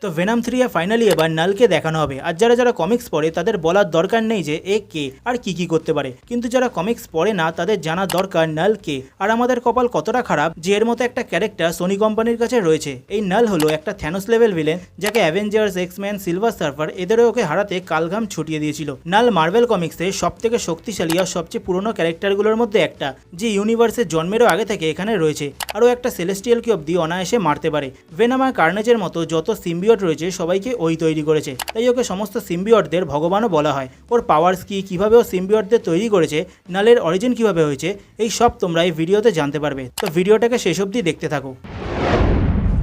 তো ভেনাম 3 এ ফাইনালি এবার নালকে দেখানো হবে। আর যারা যারা কমিক্স পড়ে তাদের বলার দরকার নেই যে এ কে আর কি করতে পারে, কিন্তু যারা কমিক্স পড়ে না তাদের জানা দরকার নাল কে। আর আমাদের কপাল কতটা খারাপ যে এর মতো একটা ক্যারেক্টার সোনি কোম্পানির কাছে রয়েছে। এই নাল হলো একটা থ্যানোস লেভেল ভিলেন, যাকে অ্যাভেঞ্জার্স, এক্সম্যান, সিলভার সার্ফার এদেরও ওকে হারাতে কালঘাম ছুটিয়ে দিয়েছিল। নাল মার্ভেল কমিক্সে সব থেকে শক্তিশালী আর সবচেয়ে পুরনো ক্যারেক্টারগুলোর মধ্যে একটা, যে ইউনিভার্সের জন্মেরও আগে থেকে এখানে রয়েছে। আরও একটা সেলেস্টিয়ালকে অব্দি অনায়াসে মারতে পারে। ভেনাম আর কার্নেজের মতো যত সিম্বিয়ট রয়েছে সবাইকে ওই তৈরি করেছে, তাই ওকে সমস্ত সিম্বিয়টদের ভগবানও বলা হয়। ওর পাওয়ার্স কি, কীভাবে ও সিম্বিয়টদের তৈরি করেছে, নালের অরিজিন কিভাবে হয়েছে, এই সব তোমরা এই ভিডিওতে জানতে পারবে। তো ভিডিওটাকে শেষ অবধি দেখতে থাকো।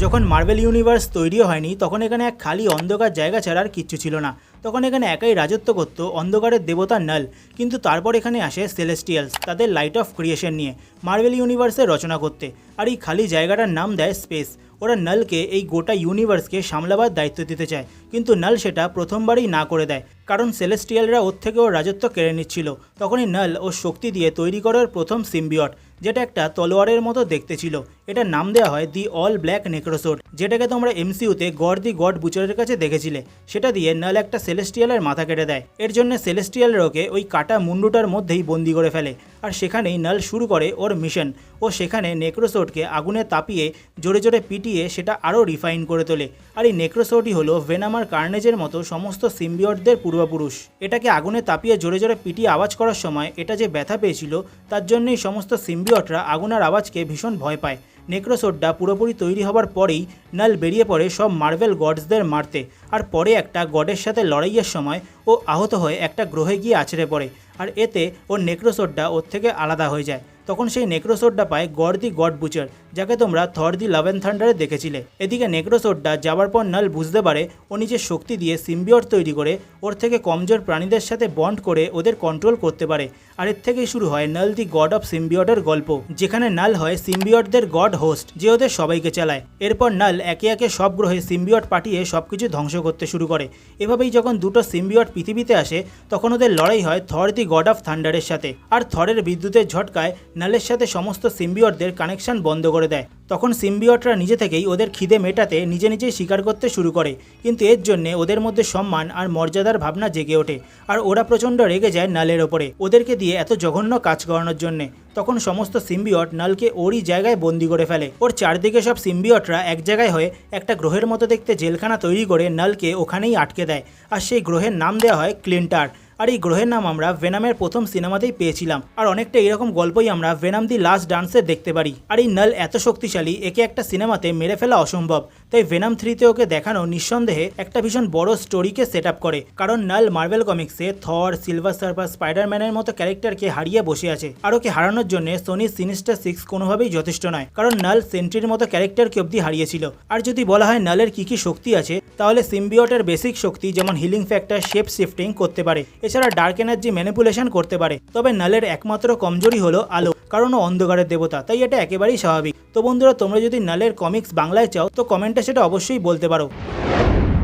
যখন মার্ভেল ইউনিভার্স তৈরিও হয়নি তখন এখানে এক খালি অন্ধকার জায়গা ছাড়া আর কিচ্ছু ছিল না। তখন এখানে একাই রাজত্ব করত অন্ধকারের দেবতা নাল। কিন্তু তারপর এখানে আসে সেলেস্টিয়ালস তাদের লাইট অফ ক্রিয়েশন নিয়ে মার্ভেল ইউনিভার্সের রচনা করতে। আর এই খালি জায়গাটার নাম দেয় স্পেস। ওরা নালকে এই গোটা ইউনিভার্সকে সামলাবার দায়িত্ব দিতে চায়, কিন্তু নাল সেটা প্রথমবারই না করে দেয়, কারণ সেলেস্টিয়ালরা ওর থেকে ওর রাজত্ব কেড়ে নিচ্ছিল। তখনই নাল ওর শক্তি দিয়ে তৈরি করার প্রথম সিম্বিয়ট, যেটা একটা তলোয়ারের মতো দেখতে ছিল। এটার নাম দেওয়া হয় দি অল ব্ল্যাক নেক্রোসোড, যেটাকে তোমরা এমসিইউতে গড দি গড বুচারের কাছে দেখেছিলে। সেটা দিয়ে নাল একটা সেলেস্টিয়ালের মাথা কেটে দেয়। এর জন্য সেলেস্টিয়ালরা ওকে ওই কাটা মুন্ডুটার মধ্যেই বন্দি করে ফেলে। আর সেখানেই নাল শুরু করে ওর মিশন। ও সেখানে নেক্রোসোডকে আগুনে তাপিয়ে জোরে জোরে পিটিয়ে সেটা আরও রিফাইন করে তোলে। আর এই নেক্রোসোডই হলো ভেনাম আর কার্নেজের মতো সমস্ত সিম্বিয়টদের পূর্বপুরুষ। এটাকে আগুনে তাপিয়ে জোরে জোরে পিটিয়ে আওয়াজ করার সময় এটা যে ব্যথা পেয়েছিল, তার জন্যই সমস্ত সিম্বিয়টরা আগুনের আওয়াজকে ভীষণ ভয় পায়। নেক্রোসোডটা পুরোপুরি তৈরি হওয়ার পরেই নাল বেরিয়ে পড়ে সব মার্ভেল গডসদের মারতে। আর পরে একটা গডের সাথে লড়াইয়ের সময় ও আহত হয়ে একটা গ্রহে গিয়ে আছড়ে পড়ে। আর এতে ওর নেক্রোসোডটা ওর থেকে আলাদা হয়ে যায়। তখন সেই নেক্রোসোডটা পায় গড দি গড বুচার, যাকে তোমরা থর দি লাভ অ্যান্ড থান্ডারে দেখেছিলে। এদিকে নেক্রোসোডটা যাওয়ার পর নাল বুঝতে পারে ও নিজের শক্তি দিয়ে সিম্বিয়ট তৈরি করে ওর থেকে কমজোর প্রাণীদের সাথে বন্ড করে ওদের কন্ট্রোল করতে পারে। আর এর থেকেই শুরু হয় নাল দি গড অফ সিম্বিয়টের গল্প, যেখানে নাল হয় সিম্বিয়টদের গড হোস্ট, যে ওদের সবাইকে চালায়। এরপর নাল একে একে সব গ্রহে সিম্বিয়ট পাঠিয়ে সবকিছু ধ্বংস করতে শুরু করে। এভাবেই যখন দুটো সিম্বিয়ট পৃথিবীতে আসে তখন ওদের লড়াই হয় থর দি গড অফ থান্ডারের সাথে। আর থরের বিদ্যুতের ঝটকায় নালের সাথে সমস্ত সিম্বিয়টদের কানেকশন বন্ধ করে দেয়। তখন সিম্বিয়টরা নিজে থেকেই ওদের খিদে মেটাতে নিজেই শিকার করতে শুরু করে, কিন্তু এর জন্য ওদের মধ্যে সম্মান আর মর্যাদার ভাবনা জেগে ওঠে। আর ওরা প্রচণ্ড রেগে যায় নালের ওপরে ওদেরকে দিয়ে এত জঘন্য কাজ করানোর জন্যে। তখন সমস্ত সিম্বিয়ট নালকে ওরই জায়গায় বন্দি করে ফেলে। ওর চারদিকে সব সিম্বিয়টরা এক জায়গায় হয়ে একটা গ্রহের মতো দেখতে জেলখানা তৈরি করে নালকে ওখানেই আটকে দেয়। আর সেই গ্রহের নাম দেওয়া হয় ক্লিন্টার। আর এই গ্রহের নাম আমরা ভেনামের প্রথম সিনেমাতেই পেয়েছিলাম। আর অনেকটা এরকম গল্পই আমরা ভেনাম দি লাস্ট ডান্সে দেখতে পারি। আর এই নাল এত শক্তিশালী, একে একটা সিনেমাতে মেরে ফেলা অসম্ভব। তাই ভেনাম 3তে ওকে দেখানো নিঃসন্দেহে একটা ভীষণ বড় স্টোরিকে সেট আপ করে, কারণ নাল মার্ভেল কমিক্সে থর, সিলভার সার্ফার, স্পাইডারম্যানের মতো ক্যারেক্টারকে হারিয়ে বসে আছে। আর ওকে হারানোর জন্য সোনির সিনিস্টার 6 কোনোভাবেই যথেষ্ট নয়, কারণ নাল সেন্ট্রির মতো ক্যারেক্টারকে অব্দি হারিয়েছিল। আর যদি বলা হয় নালের কি শক্তি আছে, তাহলে সিম্বিয়টের বেসিক শক্তি যেমন হিলিং ফ্যাক্টর, শেপ শিফটিং করতে পারে, এছাড়া ডার্ক এনার্জি ম্যানিপুলেশন করতে পারে। তবে নালের একমাত্র কমজোরি হলো আলো, কারণ ও অন্ধকারের দেবতা, তাই এটা একেবারেই স্বাভাবিক। তো বন্ধুরা, তোমরা যদি নালের কমিক্স বাংলায় চাও তো কমেন্টে সেটা অবশ্যই বলতে পারো।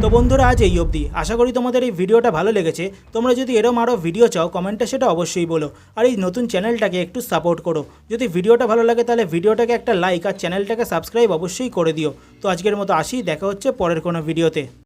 তো বন্ধুরা, আজ এই অবধি। আশা করি তোমাদের এই ভিডিওটা ভালো লেগেছে। তোমরা যদি এরকম আরও ভিডিও চাও কমেন্টে সেটা অবশ্যই বলো। আর এই নতুন চ্যানেলটাকে একটু সাপোর্ট করো। যদি ভিডিওটা ভালো লাগে তাহলে ভিডিওটাকে একটা লাইক আর চ্যানেলটাকে সাবস্ক্রাইব অবশ্যই করে দিও। তো আজকের মতো আসি, দেখা হচ্ছে পরের কোনো ভিডিওতে।